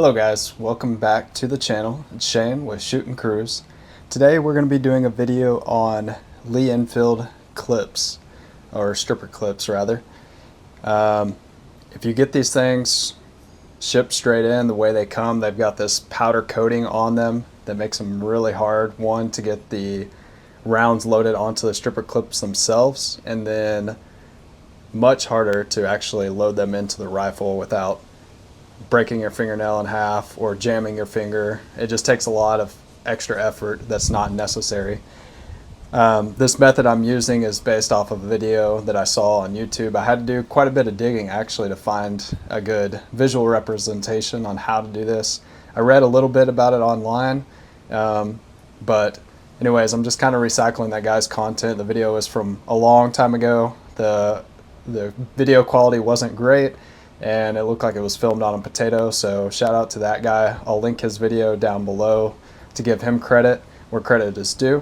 Hello guys, welcome back to the channel. It's Shane with Shoot and Cruise. Today we're going to be doing a video on Lee Enfield clips, or stripper clips rather. If you get these things shipped straight in the way they come, they've got this powder coating on them that makes them really hard. One, to get the rounds loaded onto the stripper clips themselves, and then much harder to actually load them into the rifle without breaking your fingernail in half or jamming your finger. It just takes a lot of extra effort that's not necessary. This method I'm using is based off of a video that I saw on YouTube. I had to do quite a bit of digging actually to find a good visual representation on how to do this. I read a little bit about it online, but anyways, I'm just kind of recycling that guy's content. The video was from a long time ago. The video quality wasn't great, and it looked like it was filmed on a potato, so shout out to that guy. I'll link his video down below to give him credit where credit is due,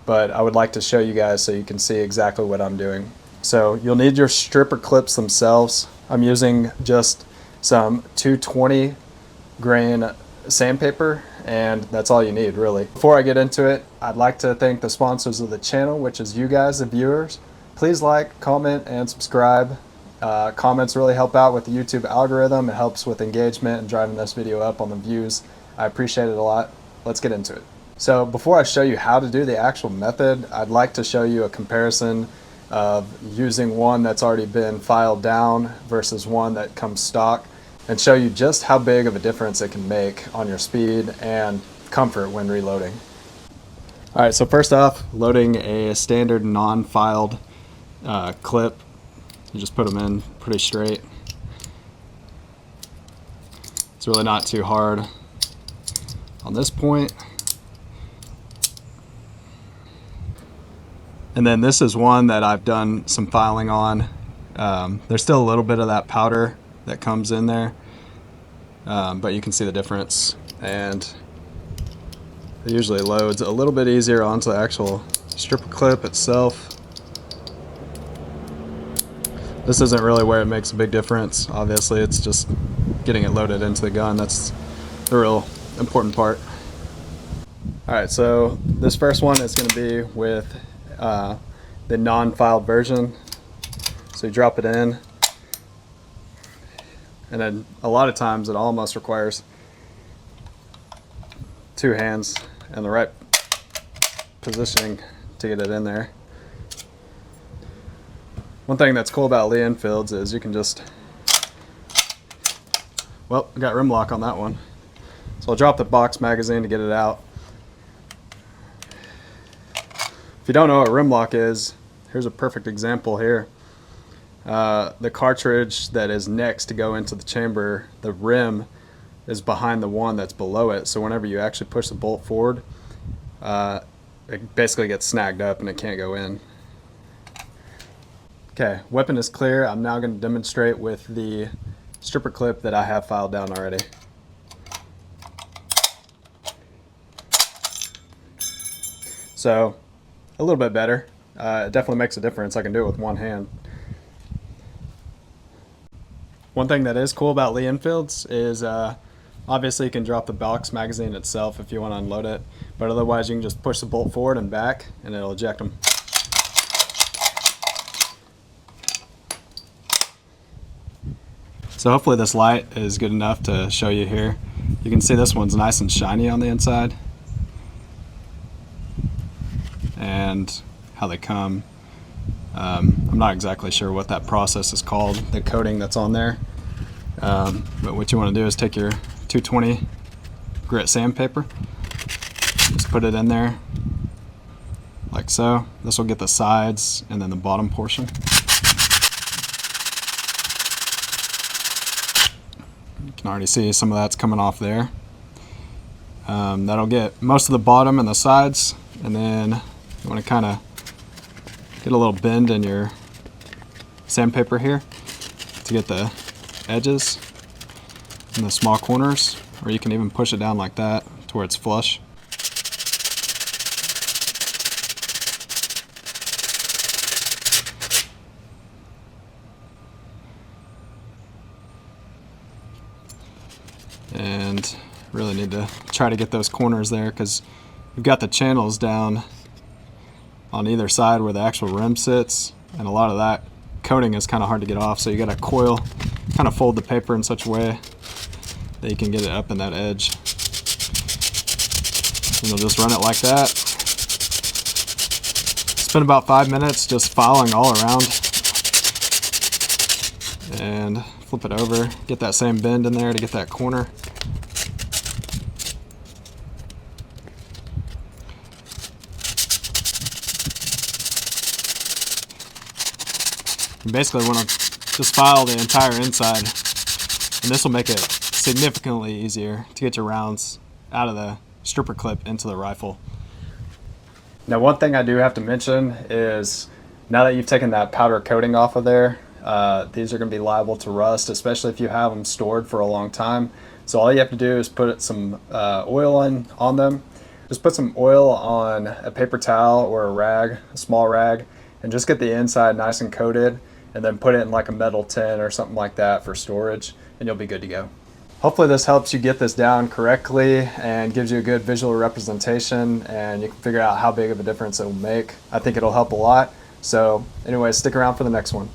but I would like to show you guys so you can see exactly what I'm doing. So you'll need your stripper clips themselves. I'm using just some 220 grain sandpaper, and that's all you need really. Before I get into it, I'd like to thank the sponsors of the channel, which is you guys, the viewers. Please like, comment, and subscribe. Comments really help out with the YouTube algorithm. It helps with engagement and driving this video up on the views. I appreciate it a lot. Let's get into it. So before I show you how to do the actual method, I'd like to show you a comparison of using one that's already been filed down versus one that comes stock, and show you just how big of a difference it can make on your speed and comfort when reloading. Alright, so first off, loading a standard non-filed clip. You just put them in pretty straight. It's really not too hard on this point. And then this is one that I've done some filing on. There's still a little bit of that powder that comes in there, but you can see the difference. And it usually loads a little bit easier onto the actual stripper clip itself. This isn't really where it makes a big difference. Obviously, it's just getting it loaded into the gun. That's the real important part. Alright, so this first one is going to be with the non-filed version. So you drop it in, and then a lot of times it almost requires two hands and the right positioning to get it in there. One thing that's cool about Lee Enfields is you can just, well, I got rim lock on that one. So I'll drop the box magazine to get it out. If you don't know what rim lock is, here's a perfect example here. The cartridge that is next to go into the chamber, the rim is behind the one that's below it. So whenever you actually push the bolt forward, it basically gets snagged up and it can't go in. Okay, weapon is clear. I'm now going to demonstrate with the stripper clip that I have filed down already. So, a little bit better. It definitely makes a difference. I can do it with one hand. One thing that is cool about Lee Enfields is obviously you can drop the box magazine itself if you want to unload it, but otherwise you can just push the bolt forward and back and it'll eject them. So hopefully this light is good enough to show you here. You can see this one's nice and shiny on the inside, and how they come. I'm not exactly sure what that process is called, the coating that's on there. But what you want to do is take your 220 grit sandpaper, just put it in there like so. This will get the sides and then the bottom portion. You can already see some of that's coming off there. That'll get most of the bottom and the sides, and then you want to kind of get a little bend in your sandpaper here to get the edges and the small corners, or you can even push it down like that to where it's flush. and really need to try to get those corners there because you've got the channels down on either side where the actual rim sits, and a lot of that coating is kind of hard to get off, so you got to coil, kind of fold the paper in such a way that you can get it up in that edge. And you'll just run it like that. Spend about 5 minutes just filing all around, and flip it over, get that same bend in there to get that corner. You basically want to just file the entire inside, and this will make it significantly easier to get your rounds out of the stripper clip into the rifle. Now, one thing I do have to mention is now that you've taken that powder coating off of there, these are going to be liable to rust, especially if you have them stored for a long time. So all you have to do is put some oil on them. Just put some oil on a paper towel or a rag, a small rag, and just get the inside nice and coated, and then put it in like a metal tin or something like that for storage, and you'll be good to go. Hopefully this helps you get this down correctly and gives you a good visual representation, and you can figure out how big of a difference it will make. I think it'll help a lot. So anyway, stick around for the next one.